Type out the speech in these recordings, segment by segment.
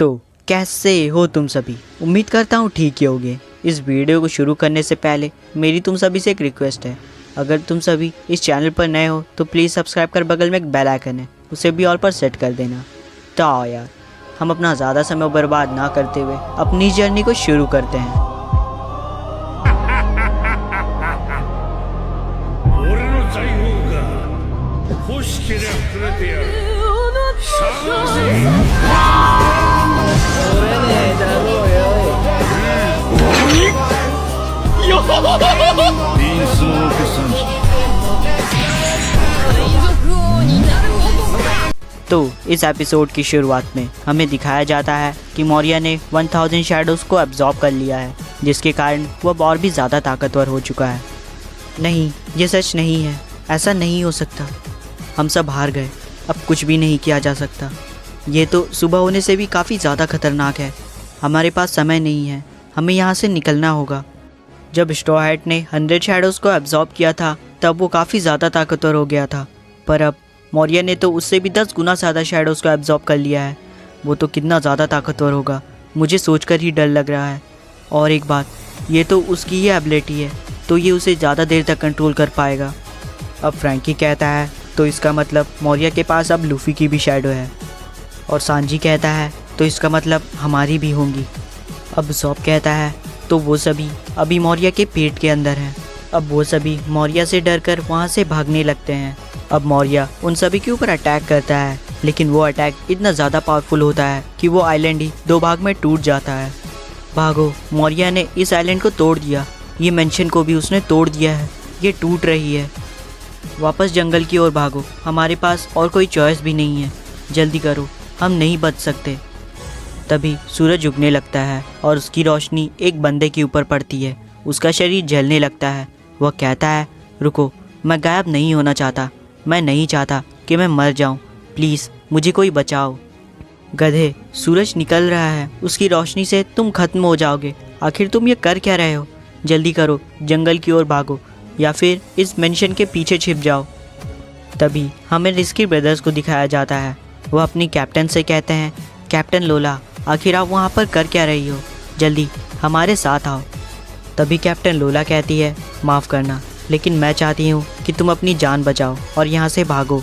तो कैसे हो तुम सभी। उम्मीद करता हूँ ठीक ही होगे। इस वीडियो को शुरू करने से पहले मेरी तुम सभी से एक रिक्वेस्ट है, अगर तुम सभी इस चैनल पर नए हो तो प्लीज़ सब्सक्राइब कर बगल में एक बेल आइकन है उसे भी ऑल पर सेट कर देना। तो आओ यार, हम अपना ज़्यादा समय बर्बाद ना करते हुए अपनी जर्नी को शुरू करते हैं। तो इस एपिसोड की शुरुआत में हमें दिखाया जाता है कि मौर्य ने 1000 शैडोज़ को एब्जॉर्ब कर लिया है, जिसके कारण वह और भी ज़्यादा ताकतवर हो चुका है। नहीं, ये सच नहीं है, ऐसा नहीं हो सकता। हम सब हार गए, अब कुछ भी नहीं किया जा सकता। ये तो सुबह होने से भी काफ़ी ज़्यादा खतरनाक है। हमारे पास समय नहीं है, हमें यहाँ से निकलना होगा। जब स्ट्रॉ हैट ने 100 शैडोज़ को एब्जॉर्ब किया था तब वो काफ़ी ज़्यादा ताकतवर हो गया था, पर अब मौर्य ने तो उससे भी 10 गुना ज़्यादा शैडोज़ को एब्जॉर्ब कर लिया है। वो तो कितना ज़्यादा ताकतवर होगा, मुझे सोचकर ही डर लग रहा है। और एक बात, ये तो उसकी ही एबिलिटी है, तो ये उसे ज़्यादा देर तक कंट्रोल कर पाएगा। अब फ्रैंकी कहता है तो इसका मतलब मौर्य के पास अब लूफी की भी शैडो है, और सांजी कहता है तो इसका मतलब हमारी भी होंगी। अब सॉप कहता है तो वो सभी अभी मौर्य के पेट के अंदर हैं। अब वो सभी मौर्य से डरकर वहाँ से भागने लगते हैं। अब मौर्य उन सभी के ऊपर अटैक करता है, लेकिन वो अटैक इतना ज़्यादा पावरफुल होता है कि वो आइलैंड ही 2 भाग में टूट जाता है। भागो, मौर्य ने इस आइलैंड को तोड़ दिया, ये मेंशन को भी उसने तोड़ दिया है, ये टूट रही है। वापस जंगल की ओर भागो, हमारे पास और कोई चॉइस भी नहीं है, जल्दी करो, हम नहीं बच सकते। तभी सूरज उगने लगता है और उसकी रोशनी एक बंदे के ऊपर पड़ती है। उसका शरीर जलने लगता है। वह कहता है, रुको, मैं गायब नहीं होना चाहता, मैं नहीं चाहता कि मैं मर जाऊं, प्लीज़ मुझे कोई बचाओ। गधे, सूरज निकल रहा है, उसकी रोशनी से तुम खत्म हो जाओगे। आखिर तुम ये कर क्या रहे हो? जल्दी करो, जंगल की ओर भागो या फिर इस मेंशन के पीछे छिप जाओ। तभी हमें रिस्की ब्रदर्स को दिखाया जाता है। वह अपनी कैप्टन से कहते हैं, कैप्टन लोला, आखिर आप वहाँ पर कर क्या रही हो? जल्दी हमारे साथ आओ। तभी कैप्टन लोला कहती है, माफ़ करना, लेकिन मैं चाहती हूँ कि तुम अपनी जान बचाओ और यहाँ से भागो।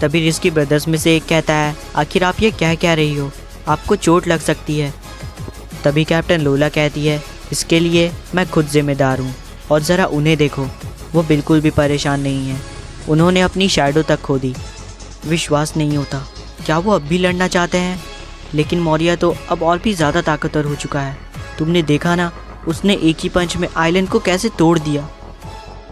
तभी रिस्की ब्रदर्स में से एक कहता है, आखिर आप ये क्या रही हो? आपको चोट लग सकती है। तभी कैप्टन लोला कहती है, इसके लिए मैं खुद जिम्मेदार हूँ, और ज़रा उन्हें देखो, वो बिल्कुल भी परेशान नहीं है। उन्होंने अपनी शैडो तक खो दी। विश्वास नहीं होता, क्या वो अब भी लड़ना चाहते हैं? लेकिन मौर्य तो अब और भी ज़्यादा ताकतवर हो चुका है। तुमने देखा ना, उसने एक ही पंच में आइलैंड को कैसे तोड़ दिया।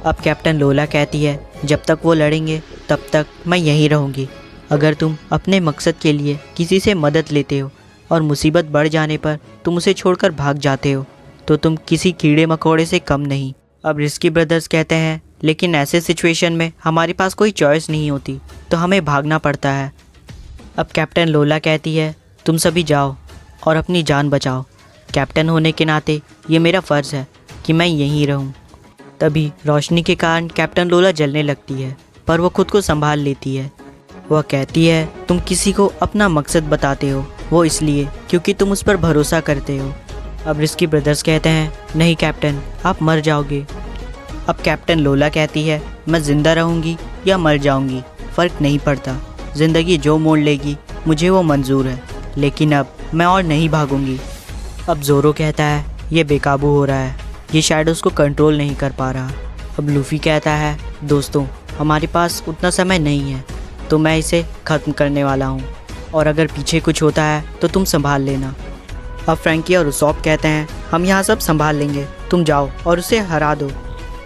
अब कैप्टन लोला कहती है, जब तक वो लड़ेंगे तब तक मैं यहीं रहूँगी। अगर तुम अपने मकसद के लिए किसी से मदद लेते हो और मुसीबत बढ़ जाने पर तुम उसे छोड़कर भाग जाते हो, तो तुम किसी कीड़े मकोड़े से कम नहीं। अब रिस्की ब्रदर्स कहते हैं, लेकिन ऐसे सिचुएशन में हमारे पास कोई चॉइस नहीं होती, तो हमें भागना पड़ता है। अब कैप्टन लोला कहती है, तुम सभी जाओ और अपनी जान बचाओ। कैप्टन होने के नाते ये मेरा फ़र्ज़ है कि मैं यहीं रहूं। तभी रोशनी के कारण कैप्टन लोला जलने लगती है, पर वो खुद को संभाल लेती है। वह कहती है, तुम किसी को अपना मकसद बताते हो, वो इसलिए क्योंकि तुम उस पर भरोसा करते हो। अब रिस्की ब्रदर्स कहते हैं, नहीं कैप्टन, आप मर जाओगे। अब कैप्टन लोला कहती है, मैं ज़िंदा रहूँगी या मर जाऊँगी, फ़र्क नहीं पड़ता। ज़िंदगी जो मोड़ लेगी मुझे वो मंजूर है, लेकिन अब मैं और नहीं भागूंगी। अब ज़ोरो कहता है, ये बेकाबू हो रहा है, ये शैडोज़ को कंट्रोल नहीं कर पा रहा। अब लूफ़ी कहता है, दोस्तों हमारे पास उतना समय नहीं है, तो मैं इसे ख़त्म करने वाला हूँ, और अगर पीछे कुछ होता है तो तुम संभाल लेना। अब फ्रैंकी और उसॉप कहते हैं, हम यहाँ सब संभाल लेंगे, तुम जाओ और उसे हरा दो।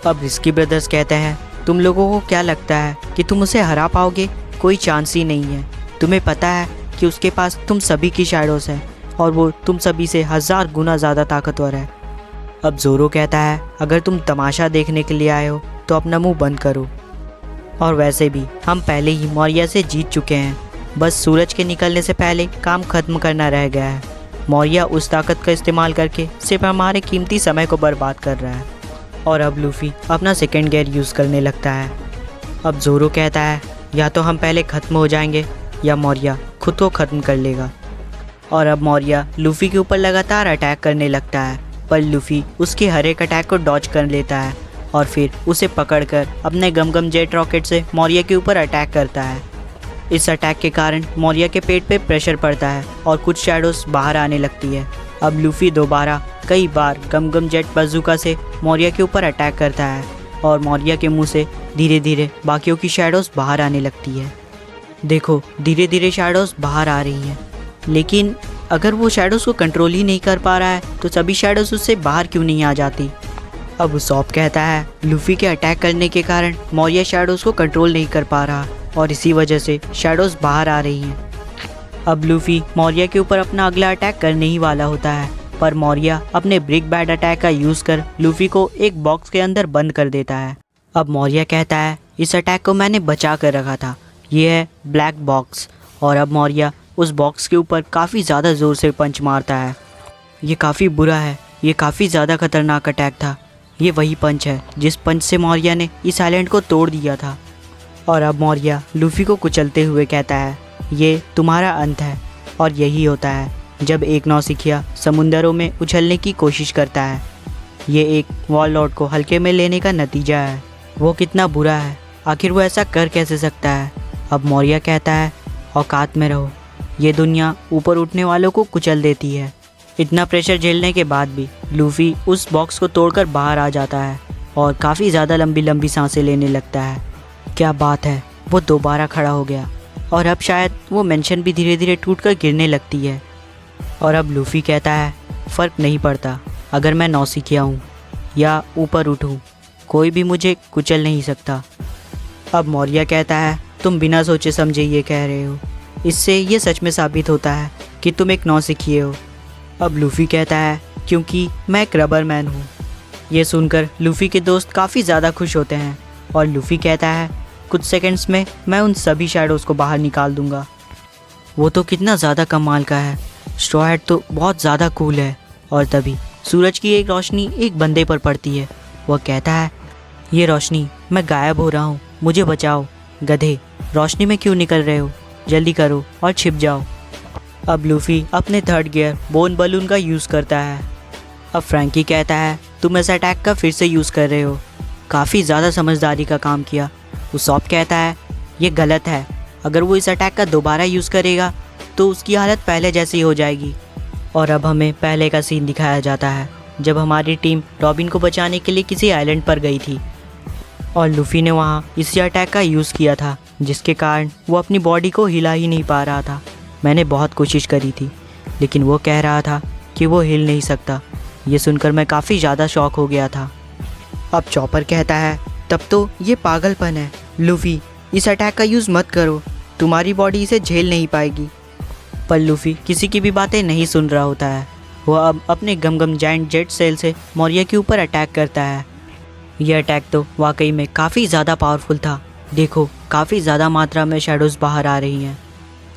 अब रिस्की ब्रदर्स कहते हैं, तुम लोगों को क्या लगता है कि तुम उसे हरा पाओगे? कोई चांस ही नहीं है। तुम्हें पता है कि उसके पास तुम सभी की शैडोज़ हैं, और वो तुम सभी से 1000 गुना ज़्यादा ताकतवर है। अब ज़ोरो कहता है, अगर तुम तमाशा देखने के लिए आए हो तो अपना मुंह बंद करो, और वैसे भी हम पहले ही मौर्य से जीत चुके हैं, बस सूरज के निकलने से पहले काम ख़त्म करना रह गया है। मौर्य उस ताकत का इस्तेमाल करके सिर्फ हमारे कीमती समय को बर्बाद कर रहा है। और अब लूफ़ी अपना सेकेंड गियर यूज़ करने लगता है। अब ज़ोरो कहता है, या तो हम पहले ख़त्म हो जाएंगे या मौर्य खुद को ख़त्म कर लेगा। और अब मौर्य लूफी के ऊपर लगातार अटैक करने लगता है, पर लूफी उसके हर एक अटैक को डॉज कर लेता है और फिर उसे पकड़कर अपने गम जेट रॉकेट से मौर्य के ऊपर अटैक करता है। इस अटैक के कारण मौर्य के पेट पे प्रेशर पड़ता है और कुछ शैडोज बाहर आने लगती है। अब लूफी दोबारा कई बार गम जेट बजूका से मौर्य के ऊपर अटैक करता है और मौर्य के मुंह से धीरे धीरे बाकियों की शैडोज बाहर आने लगती है। देखो, धीरे धीरे शैडोज बाहर आ रही हैं, लेकिन अगर वो शैडोज को कंट्रोल ही नहीं कर पा रहा है तो सभी शैडोज उससे बाहर क्यों नहीं आ जाती। अब उसॉप कहता है लूफी के अटैक करने के कारण मौर्य शैडोज को कंट्रोल नहीं कर पा रहा और इसी वजह से शैडोज बाहर आ रही हैं। अब लूफी मौर्य के ऊपर अपना अगला अटैक करने ही वाला होता है, पर मौर्य अपने ब्रिक बैड अटैक का यूज़ कर लूफी को एक बॉक्स के अंदर बंद कर देता है। अब मौर्य कहता है इस अटैक को मैंने बचा कर रखा था, ये है ब्लैक बॉक्स। और अब मौर्य उस बॉक्स के ऊपर काफ़ी ज़्यादा ज़ोर से पंच मारता है। ये काफ़ी बुरा है, ये काफ़ी ज़्यादा खतरनाक अटैक था। ये वही पंच है जिस पंच से मौर्य ने इस आइलैंड को तोड़ दिया था। और अब मौर्य लूफी को कुचलते हुए कहता है ये तुम्हारा अंत है। और यही होता है जब एक नौसिखिया समुंदरों में उछलने की कोशिश करता है। ये एक वॉल लॉर्ड को हल्के में लेने का नतीजा है। वो कितना बुरा है, आखिर वो ऐसा कर कैसे सकता है। अब मौर्य कहता है औकात में रहो, ये दुनिया ऊपर उठने वालों को कुचल देती है। इतना प्रेशर झेलने के बाद भी लूफी उस बॉक्स को तोड़कर बाहर आ जाता है और काफ़ी ज़्यादा लंबी लंबी सांसें लेने लगता है। क्या बात है, वो दोबारा खड़ा हो गया और अब शायद वो मेंशन भी धीरे धीरे टूटकर गिरने लगती है। और अब लूफी कहता है फ़र्क नहीं पड़ता, अगर मैं नौसिखिया हूँ या ऊपर उठूँ, कोई भी मुझे कुचल नहीं सकता। अब मौर्य कहता है तुम बिना सोचे समझे ये कह रहे हो, इससे ये सच में साबित होता है कि तुम एक नौसिखिए हो। अब लूफी कहता है क्योंकि मैं एक रबर मैन हूँ। ये सुनकर लूफी के दोस्त काफ़ी ज़्यादा खुश होते हैं और लूफी कहता है कुछ सेकंड्स में मैं उन सभी शैडोज़ को बाहर निकाल दूंगा। वो तो कितना ज़्यादा कमाल का है, स्ट्रॉ हैट तो बहुत ज़्यादा कूल है। और तभी सूरज की एक रोशनी एक बंदे पर पड़ती है। वह कहता है ये रोशनी, मैं गायब हो रहा हूँ, मुझे बचाओ। गधे, रोशनी में क्यों निकल रहे हो, जल्दी करो और छिप जाओ। अब लूफी अपने थर्ड गियर बोन बलून का यूज़ करता है। अब फ्रैंकी कहता है तुम इस अटैक का फिर से यूज़ कर रहे हो, काफ़ी ज़्यादा समझदारी का काम किया। उसॉप कहता है ये गलत है, अगर वो इस अटैक का दोबारा यूज़ करेगा तो उसकी हालत पहले जैसी हो जाएगी। और अब हमें पहले का सीन दिखाया जाता है जब हमारी टीम रॉबिन को बचाने के लिए किसी आइलैंड पर गई थी और लूफी ने वहाँ इसी अटैक का यूज़ किया था, जिसके कारण वो अपनी बॉडी को हिला ही नहीं पा रहा था। मैंने बहुत कोशिश करी थी, लेकिन वो कह रहा था कि वो हिल नहीं सकता। ये सुनकर मैं काफ़ी ज़्यादा शॉक हो गया था। अब चॉपर कहता है तब तो ये पागलपन है, लूफी इस अटैक का यूज़ मत करो, तुम्हारी बॉडी इसे झेल नहीं पाएगी। पर लूफी किसी की भी बातें नहीं सुन रहा होता है। वह अब अपने गम जायंट जेट सेल से मौर्य के ऊपर अटैक करता है। यह अटैक तो वाकई में काफ़ी ज़्यादा पावरफुल था। देखो, काफ़ी ज़्यादा मात्रा में शैडोज़ बाहर आ रही हैं।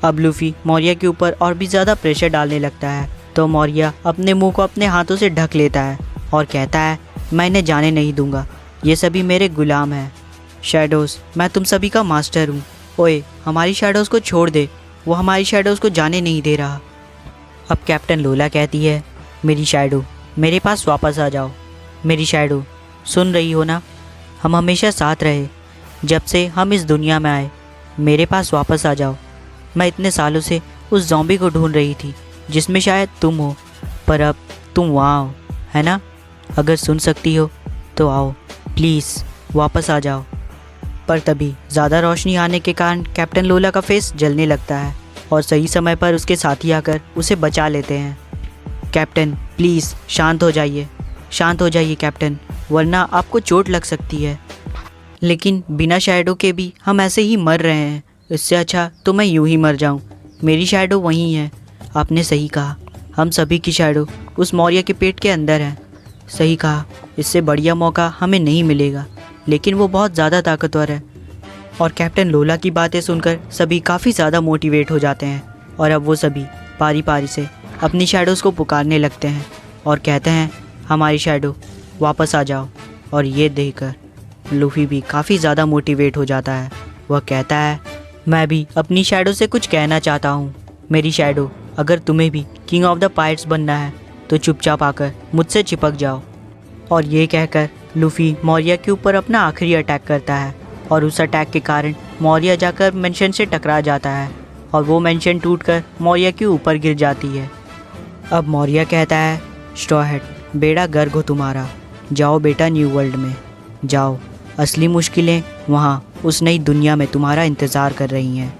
अब लूफी मौर्य के ऊपर और भी ज़्यादा प्रेशर डालने लगता है, तो मौर्य अपने मुंह को अपने हाथों से ढक लेता है और कहता है मैं इन्हें जाने नहीं दूंगा, ये सभी मेरे गुलाम हैं। शैडोज़, मैं तुम सभी का मास्टर हूँ। ओए, हमारी शैडोज़ को छोड़ दे, वो हमारी शैडोज़ को जाने नहीं दे रहा। अब कैप्टन लोला कहती है मेरी शैडो, मेरे पास वापस आ जाओ। मेरी शैडो, सुन रही हो ना, हम हमेशा साथ रहे, जब से हम इस दुनिया में आए। मेरे पास वापस आ जाओ। मैं इतने सालों से उस ज़ॉम्बी को ढूंढ रही थी जिसमें शायद तुम हो, पर अब तुम वहाँ हो, है ना? अगर सुन सकती हो तो आओ, प्लीज़ वापस आ जाओ। पर तभी ज़्यादा रोशनी आने के कारण कैप्टन लोला का फेस जलने लगता है और सही समय पर उसके साथी आकर उसे बचा लेते हैं। कैप्टन प्लीज़ शांत हो जाइए, शांत हो जाइए कैप्टन, वरना आपको चोट लग सकती है। लेकिन बिना शैडो के भी हम ऐसे ही मर रहे हैं, इससे अच्छा तो मैं यूं ही मर जाऊं। मेरी शैडो वहीं है। आपने सही कहा, हम सभी की शैडो उस मौर्य के पेट के अंदर है। सही कहा, इससे बढ़िया मौका हमें नहीं मिलेगा, लेकिन वो बहुत ज़्यादा ताकतवर है। और कैप्टन लोला की बातें सुनकर सभी काफ़ी ज़्यादा मोटिवेट हो जाते हैं और अब वो सभी पारी पारी से अपनी शैडोज़ को पुकारने लगते हैं और कहते हैं हमारी शैडो वापस आ जाओ। और ये देखकर लूफी भी काफ़ी ज़्यादा मोटिवेट हो जाता है। वह कहता है मैं भी अपनी शैडो से कुछ कहना चाहता हूँ। मेरी शैडो, अगर तुम्हें भी किंग ऑफ द पायरेट्स बनना है तो चुपचाप आकर मुझसे चिपक जाओ। और ये कहकर लूफी मौर्य के ऊपर अपना आखिरी अटैक करता है और उस अटैक के कारण मौर्य जाकर मेंशन से टकरा जाता है और वो मेंशन टूटकर मौर्य के ऊपर गिर जाती है। अब मौर्य कहता है, स्ट्रॉ हेड, बेड़ा गर्क हो तुम्हारा, जाओ बेटा न्यू वर्ल्ड में जाओ, असली मुश्किलें वहाँ उस नई दुनिया में तुम्हारा इंतज़ार कर रही हैं।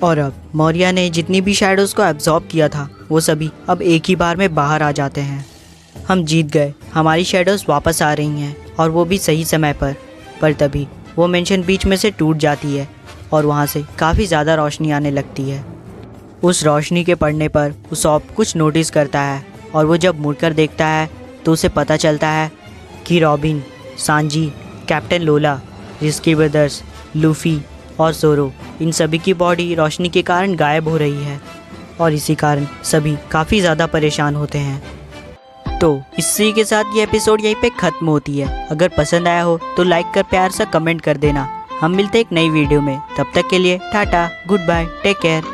और अब मौर्य ने जितनी भी शैडोज़ को एब्जॉर्ब किया था वो सभी अब एक ही बार में बाहर आ जाते हैं। हम जीत गए, हमारी शैडोज़ वापस आ रही हैं और वो भी सही समय पर तभी वो मेंशन बीच में से टूट जाती है और वहाँ से काफ़ी ज़्यादा रोशनी आने लगती है। उस रोशनी के पड़ने पर उसॉप कुछ नोटिस करता है और वो जब मुड़कर देखता है तो उसे पता चलता है कि रॉबिन, सांजी, कैप्टन लोला, रिस्की ब्रदर्स, लूफी और ज़ोरो, इन सभी की बॉडी रोशनी के कारण गायब हो रही है और इसी कारण सभी काफ़ी ज़्यादा परेशान होते हैं। तो इसी के साथ ये एपिसोड यहीं पे ख़त्म होती है। अगर पसंद आया हो तो लाइक कर प्यार से कमेंट कर देना। हम मिलते हैं एक नई वीडियो में, तब तक के लिए tata, goodbye, take care.